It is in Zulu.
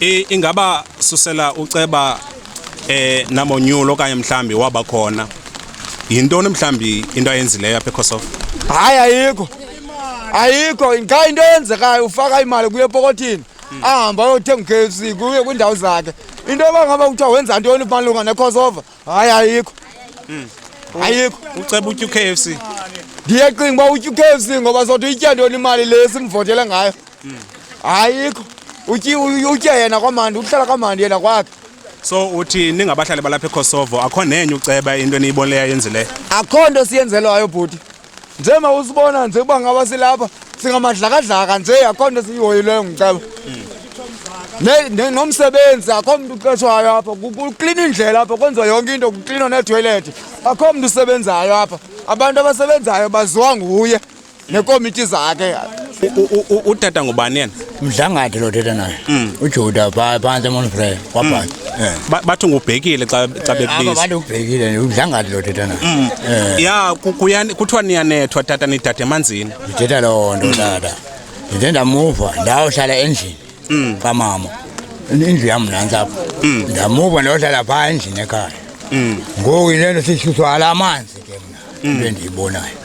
Ingaba susela uceba namonyulo okanye mhlambi waba khona yintoni mhlambi into ayenzileyo apha eKosovo? Hayi ayikho nqa into eyenzekayo ufaka imali kuye epokothini ahamba ayothenga KFC kuye kwindawo zakhe into abangaba kuthiwa wenza ntoni malunga neKosovo hayi ayikho Uceba utya uKFC? Ndiyacinga uba utya uKFC ngoba zothi uyitya ntoni imali le simvotele ngayo ayikho utya yena kwamandi uhlala kamandi yena kwakhe. So uthi ningabahlali balapha eKosovo akho nenye uceba into eniyibonileyo ayenzileyo? Akho nto siyenzelwayo bhuti njema usibona nje uba ngaba silapha singamadlakadlaka nje akho nto siyihoyileyo ngiceba nomsebenzi akho mntu uqeshwayo apha kuklina indlela apha kwenziwa yonke into kuklinwa neethoyilethi akho mntu usebenzayo apha abantu abasebenzayo baziwa nguye nekomiti zakhe. Utata ngubani yena? Mdlangati lo thetha naye uJuda phansi eMonfrey kwabhayi bathi ngubhekile xa bekubiza. bathi ubhekile udlangati lo thetha naye ya kuthiwa niyanethwa tata nidade emanzini. ndithetha loo nto tata ndithe ndamuva ndawuhlala endlini kamama indlu yam nantsi apha ndamuva ndayohlala phaa endlini ekhaya ngoku yile nto sisuswa la manzi ke mna into endiyibonayo